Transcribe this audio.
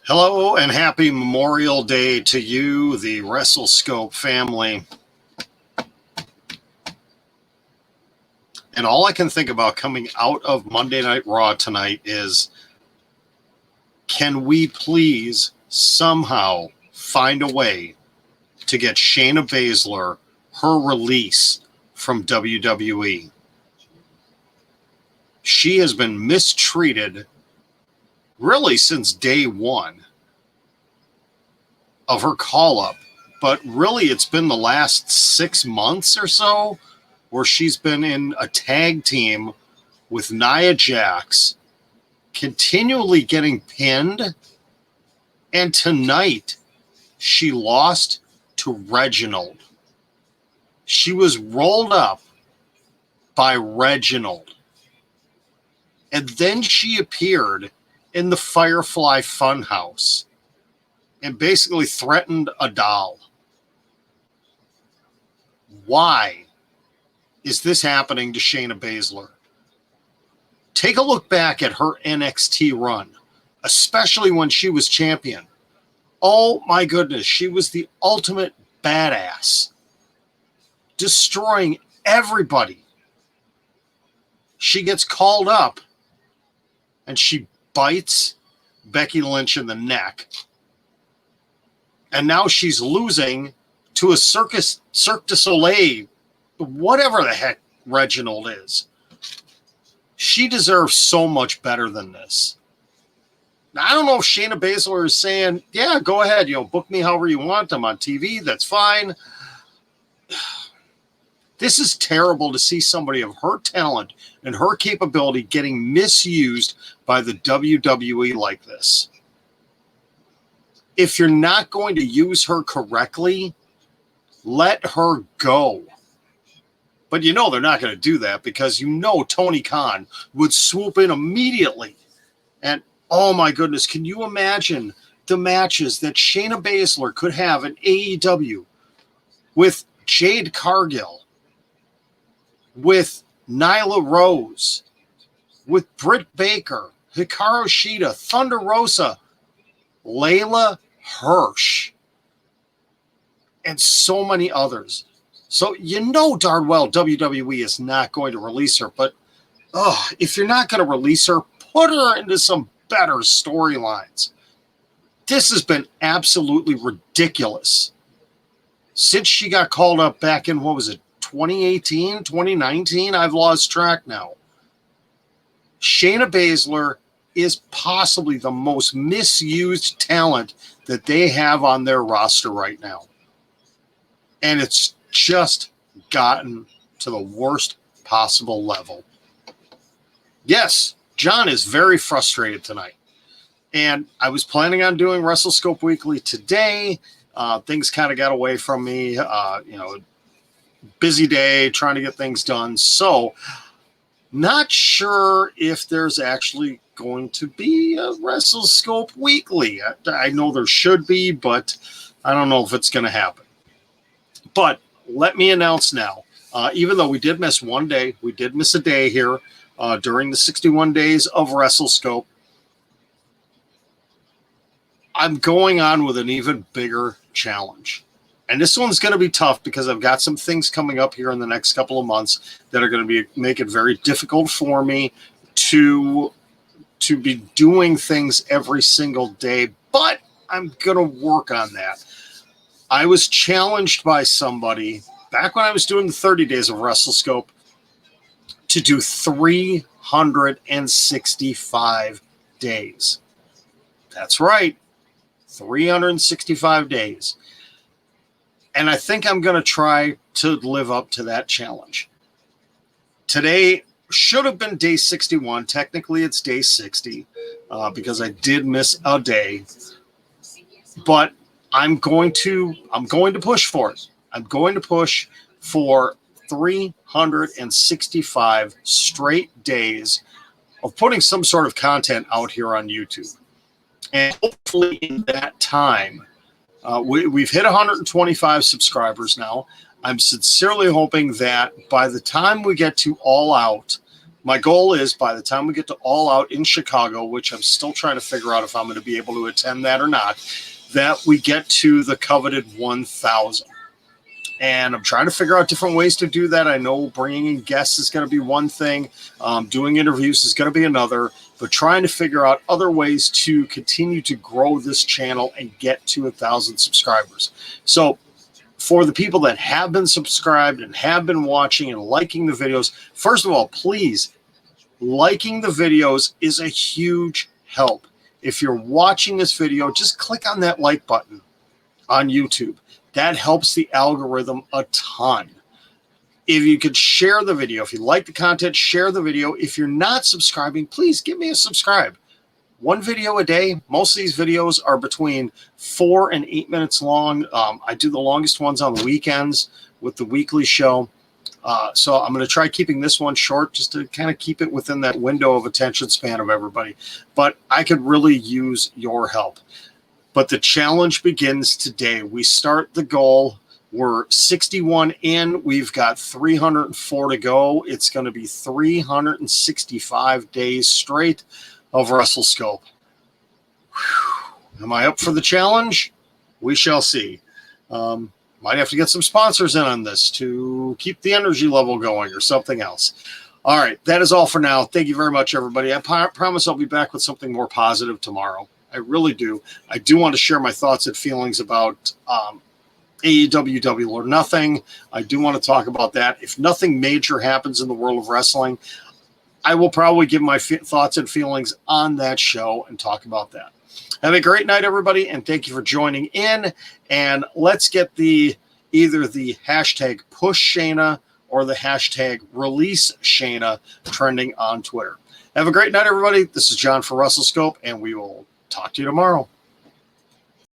Hello and happy Memorial Day to you, the WrestleScope family. And all I can think about coming out of Monday Night Raw tonight is, can we please somehow find a way to get Shayna Baszler her release from WWE? She has been mistreated really since day one of her call-up, but really it's been the last 6 months or so where she's been in a tag team with Nia Jax, continually getting pinned, and tonight she lost to Reginald. She was rolled up by Reginald, and then she appeared in the Firefly Funhouse and basically threatened a doll. Why is this happening to Shayna Baszler? Take a look back at her NXT run, especially when she was champion. Oh my goodness, she was the ultimate badass, destroying everybody. She gets called up and she bites Becky Lynch in the neck. And now she's losing to a Cirque du Soleil, whatever the heck Reginald is. She deserves so much better than this. Now, I don't know if Shayna Baszler is saying, yeah, go ahead, book me however you want. I'm on TV. That's fine. This is terrible to see somebody of her talent and her capability getting misused by the WWE like this. If you're not going to use her correctly, let her go. But they're not going to do that, because Tony Khan would swoop in immediately. And oh my goodness, can you imagine the matches that Shayna Baszler could have in AEW with Jade Cargill, with Nyla Rose, with Britt Baker, Hikaru Shida, Thunder Rosa, Layla Hirsch, and so many others. So darn well WWE is not going to release her. But if you're not going to release her, put her into some better storylines. This has been absolutely ridiculous since she got called up back in, 2018, 2019? I've lost track now. Shayna Baszler is possibly the most misused talent that they have on their roster right now. And it's just gotten to the worst possible level. Yes, John is very frustrated tonight. And I was planning on doing WrestleScope Weekly today. Things kind of got away from me. Busy day, trying to get things done. So, not sure if there's actually going to be a WrestleScope Weekly. I know there should be, but I don't know if it's going to happen. But let me announce now, even though we did miss one day, we did miss a day here during the 61 days of WrestleScope, I'm going on with an even bigger challenge. And this one's going to be tough because I've got some things coming up here in the next couple of months that are going to make it very difficult for me to be doing things every single day. But I'm going to work on that. I was challenged by somebody back when I was doing the 30 days of WrestleScope to do 365 days. That's right, 365 days. And I think I'm going to try to live up to that challenge. Today should have been day 61. Technically, it's day 60 because I did miss a day. But I'm going to push for it. I'm going to push for 365 straight days of putting some sort of content out here on YouTube. And hopefully in that time, we've hit 125 subscribers now. I'm sincerely hoping that by the time we get to All Out, My goal is by the time we get to All Out in Chicago, which I'm still trying to figure out if I'm going to be able to attend that or not, that we get to the coveted 1,000. And I'm trying to figure out different ways to do that. I know bringing in guests is going to be one thing. Doing interviews is going to be another. But trying to figure out other ways to continue to grow this channel and get to 1,000 subscribers. So for the people that have been subscribed and have been watching and liking the videos, first of all, please, liking the videos is a huge help. If you're watching this video, just click on that like button on YouTube. That helps the algorithm a ton. If you could share the video, if you like the content, share the video. If you're not subscribing, please give me a subscribe. One video a day. Most of these videos are between 4 and 8 minutes long. I do the longest ones on the weekends with the weekly show. So I'm going to try keeping this one short just to kind of keep it within that window of attention span of everybody. But I could really use your help. But the challenge begins today. We start the goal. We're 61 in. We've got 304 to go. It's going to be 365 days straight of WrestleScope. Whew. Am I up for the challenge? We shall see. Might have to get some sponsors in on this to keep the energy level going or something else. All right, that is all for now. Thank you very much, everybody. I promise I'll be back with something more positive tomorrow. I really do. I do want to share my thoughts and feelings about AEW Double or Nothing. I do want to talk about that. If nothing major happens in the world of wrestling, I will probably give my thoughts and feelings on that show and talk about that. Have a great night, everybody, and thank you for joining in. And let's get either the hashtag push Shayna or the hashtag release Shayna trending on Twitter. Have a great night, everybody. This is John for WrestleScope, and we will talk to you tomorrow.